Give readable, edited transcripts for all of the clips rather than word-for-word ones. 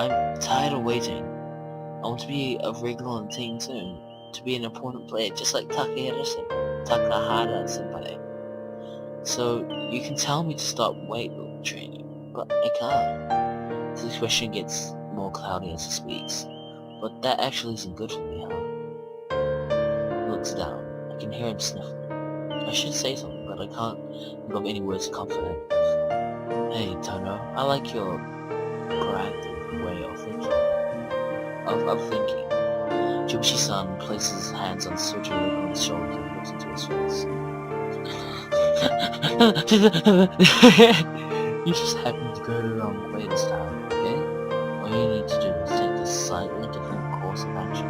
I'm tired of waiting. I want to be a regular on the team soon. To be an important player, just like Takahata Senpai. So, you can tell me to stop weight training, but I can't. This expression gets more cloudy as he speaks. But that actually isn't good for me, huh? He looks down. I can hear him sniffling. I should say something, but I can't think of any words to comfort him. Hey, Tono, I like your proactive way of thinking. Of thinking. Jubishi-san places his hands on Soutarou-kun's shoulder and looks into his face. You just happened to go the wrong way this time, okay? All you need to do is take a slightly different course of action.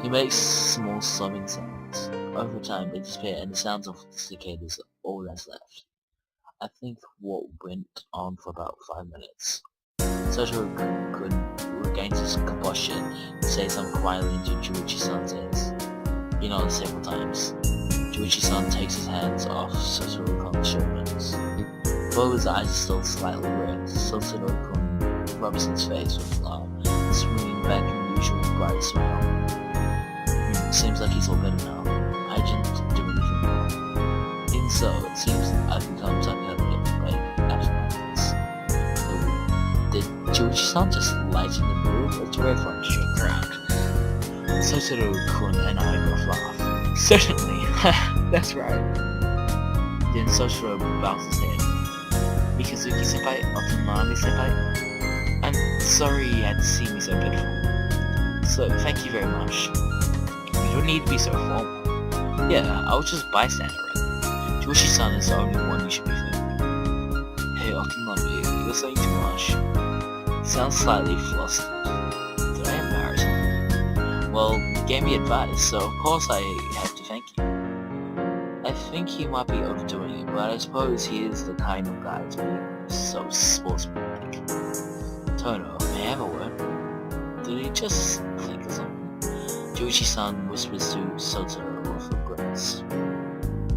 He makes small sobbing sounds. Over time they disappear and the sounds of the cicadas are all that's left. I think what went on for about 5 minutes. Soutarou-kun regains his combustion and says something quietly into Juichi-san's ears. He nods several times. Juichi-san takes his hands off Soutarou-kun's shoulders. Though his eyes are still slightly red, Soutarou-kun rubs his face with a laugh, swinging back an unusual bright smile. Seems like he's all better now. I didn't do anything wrong. Even so, it seems I've become something that I get like afterwards. Did Juichi-san just lighten the mood? It's very fun to joke around. Soutarou-kun and I both laugh. Certainly, that's right. Then Soutarou bows his head. Mikazuki-senpai, Otomami-senpai, I'm sorry you had to see me so pitiful. So, thank you very much. You don't need to be so formal. Yeah, I was just bystander. Juichi-san is the only one you should be thanking. Hey, Otomami, you're saying too much. You sound slightly flustered. Did I embarrass you? Well, you gave me advice, so of course I have to thank you. I think he might be overdoing it, but I suppose he is the kind of guy to be so sportsmanlike. Tono, may I have a word? Did he just think of something? Juichi-san whispers to Soutarou with regrets.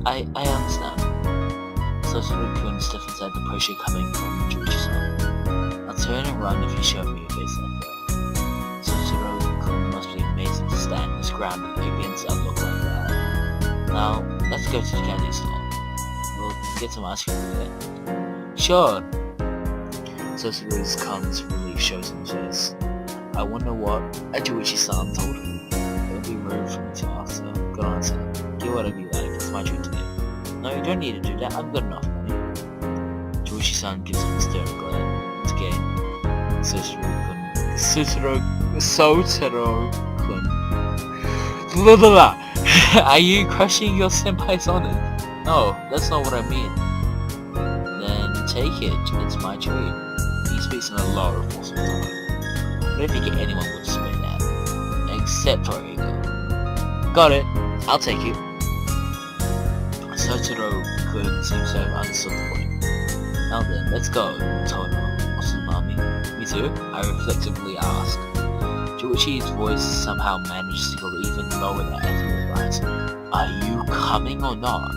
I understand. Soutarou-kun stiffens at the pressure coming from Juichi-san. I'll turn and run if you show me your face like that. Soutarou-kun must be amazing to stand his ground against a look like that. Now, let's go to the candy store. We'll get some ice cream there. Sure! Soutarou comes relief shows in his face. I wonder what Juichi-san told him. It would be rude for me to ask, so go on, sir. Do whatever you like, it's my treat today. No, you don't need to do that, I'm good enough, buddy. Juichi-san gives him a stern glare. Once again, Soutarou-kun. Are you crushing your senpai's honor? No, that's not what I mean. Then take it, it's my treat. He speaks in a low, forceful tone. I don't think anyone would say that. Except for Ego. Got it, I'll take it. Soutarou-kun seems to have understood the point. Now then, let's go, Tono. Otsumami. Me too? I reflectively ask. Juichi's voice somehow manages to go even lower than as he replies. Are you coming or not?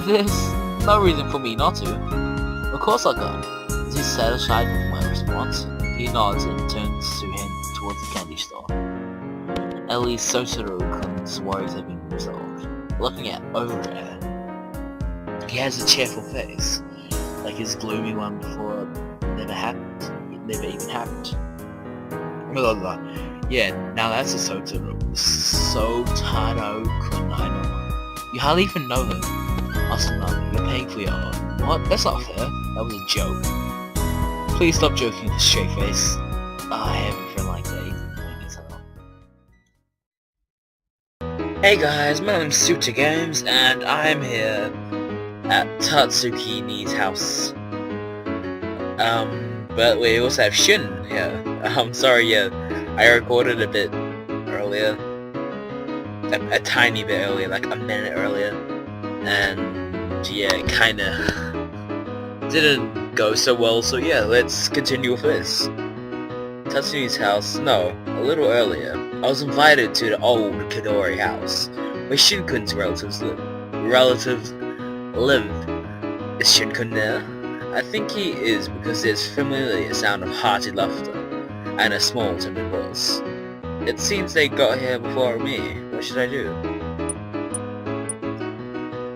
There's no reason for me not to. Of course I'll go. Is he satisfied with my response? He nods and turns to him towards the candy store. At least Soutarou-kun's worries have been resolved. Looking over at him, he has a cheerful face, like his gloomy one before never happened. It never even happened. Blah, blah. Yeah, now that's a Soutarou-kun I know. You hardly even know him. Awesome, you're paying for your own. What? That's not fair. That was a joke. Please stop joking with a straight face. I have a friend like that. Hey guys, my name's SutaGames, and I'm here at Tatsu-nii's house. But we also have Shun here. Sorry, yeah, I recorded a bit earlier. A tiny bit earlier, like a minute earlier. And yeah, it kinda didn't go so well, so yeah, let's continue with this. Tatsu-nii's house, no, a little earlier. I was invited to the old Kidori house, where Shun-kun's relatives live. Is Shun-kun there? I think he is because there's familiar sound of hearty laughter and a small timid voice. It seems they got here before me. What should I do?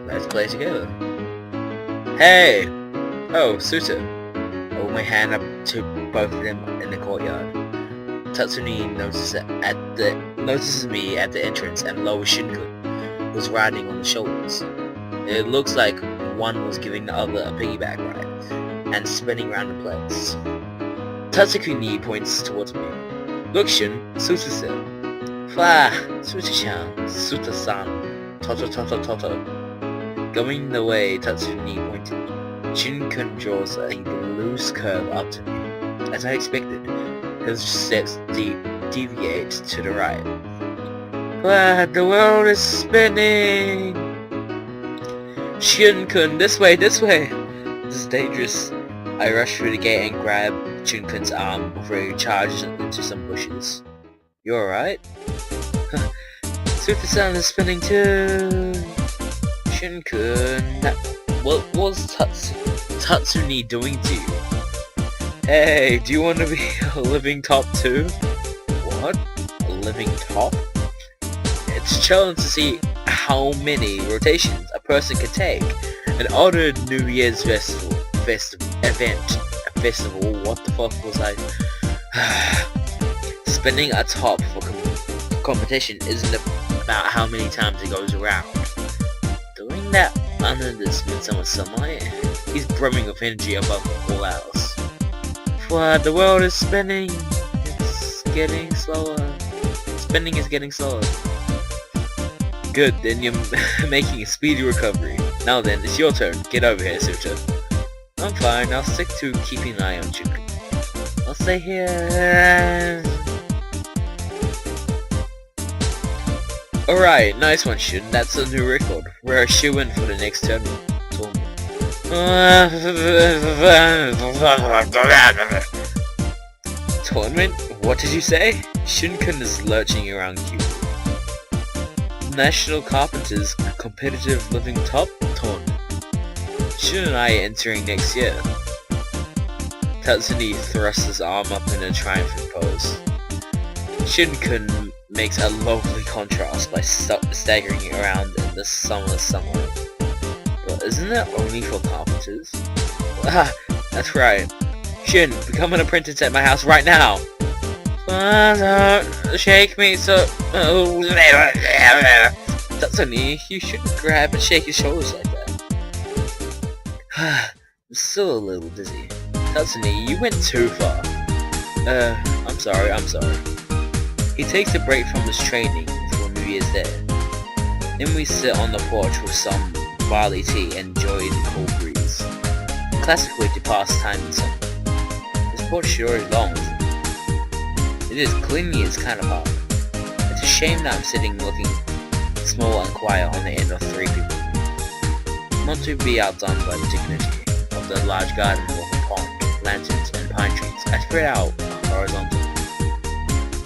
Let's play together. Hey! Oh, Suta. I hold my hand up to both of them in the courtyard. Tatsu-nii notices me at the entrance and lowers Shun-kun, who's riding on the shoulders. It looks like one was giving the other a piggyback ride, and spinning around in place. Tatsu-nii points towards me. Look, Shun, Suta-san. Fah, Suta-chan, Suta-san, Toto. Going the way Tatsu-nii pointed, Shun-kun draws a loose curve up to me. As I expected, his steps deviate to the right. Fah, the world is spinning! Shun-kun, this way! This is dangerous. I rush through the gate and grab Shun-kun's arm before he charges into some bushes. You alright? Suta-san is spinning too! Shun-kun, what was Tatsu-nii doing to you? Hey, do you want to be a living top too? What? A living top? It's challenging to see how many rotations a person can take. An honored New Year's festival, what the fuck was I? Spinning a top for competition isn't about how many times it goes around. Doing that under this midsummer sunlight, he's brimming with energy above all else. What? The world is spinning. It's getting slower. Spinning is getting slower. Good, then you're making a speedy recovery. Now then, it's your turn. Get over here, Suta. I'm fine, I'll stick to keeping an eye on Shun. I'll stay here. Alright, nice one, Shun. That's a new record. We're a shoo-in for the next tournament. Tournament? What did you say? Shun-kun is lurching around you. National Carpenters Competitive Living Top Tournament. Shun and I entering next year. Tatsu-nii thrusts his arm up in a triumphant pose. Shun-kun makes a lovely contrast by staggering around in the summer sunlight. But isn't it only for carpenters? Ah, that's right. Shun, become an apprentice at my house right now! Shake me so... Tatsu-nii, you shouldn't grab and shake his shoulders like that. I'm still a little dizzy. Tatsu-nii, you went too far. I'm sorry. He takes a break from his training for New Year's Day. Then we sit on the porch with some barley tea and enjoy the cool breeze. Classic way to pass time in summer. This porch sure is long. It is cleaning is kind of hard. It's a shame that I'm sitting looking small and quiet on the end of 3 people. Not to be outdone by the dignity of the large garden with a pond, lanterns, and pine trees. I spread out horizontally.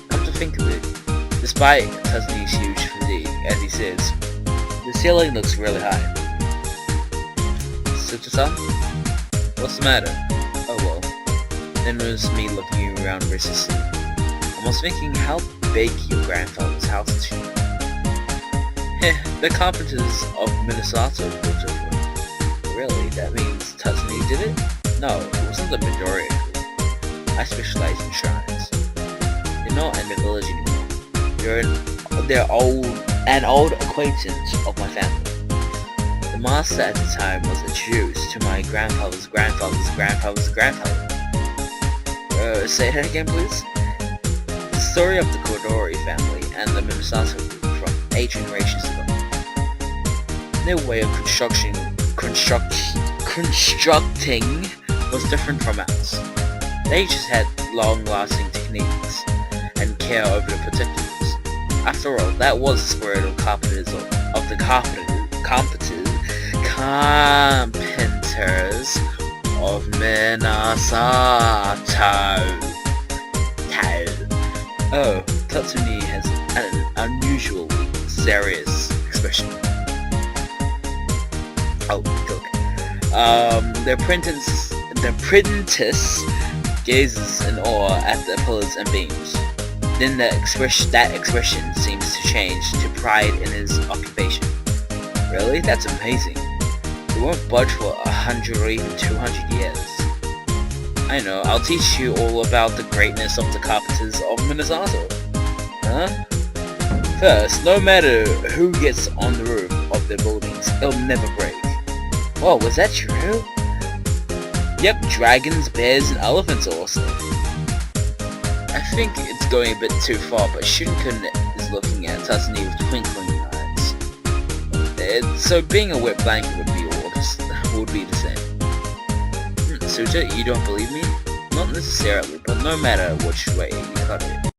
Come to think of it, despite Tatsu-nii's huge physique, as he says, the ceiling looks really high. Suta-san? What's the matter? Oh well. Then it was me looking around restlessly. I was thinking how big your grandfather's house is. The carpenters of Morenatsu built it. Really? That means Tatsu-nii did it? No, it wasn't the majority of it. I specialize in shrines. They're not in the village anymore. They're an old acquaintance of my family. The master at the time was introduced to my grandfather's grandfather. Say that again, please? The story of the Kuroi family and the Morenatsu group from 8 generations ago. Their way of constructing was different from ours. They just had long-lasting techniques and care over the particulars. After all, that was the spirit of carpenters of Morenatsu. Oh, Tatsu-nii has an unusually serious expression. Oh, look. Their apprentice The apprentice gazes in awe at the pillars and beams. Then that expression seems to change to pride in his occupation. Really? That's amazing. He won't budge for 100 or even 200 years. I know, I'll teach you all about the greatness of the carpenters of Morenatsu. Huh? First, no matter who gets on the roof of their buildings, it'll never break. Whoa, was that true? Yep, dragons, bears, and elephants also. I think it's going a bit too far, but Shun-kun is looking at Tatsu-nii with twinkling eyes. So being a wet blanket would be the same. Suta, you don't believe me? Not necessarily, but no matter which way you cut it.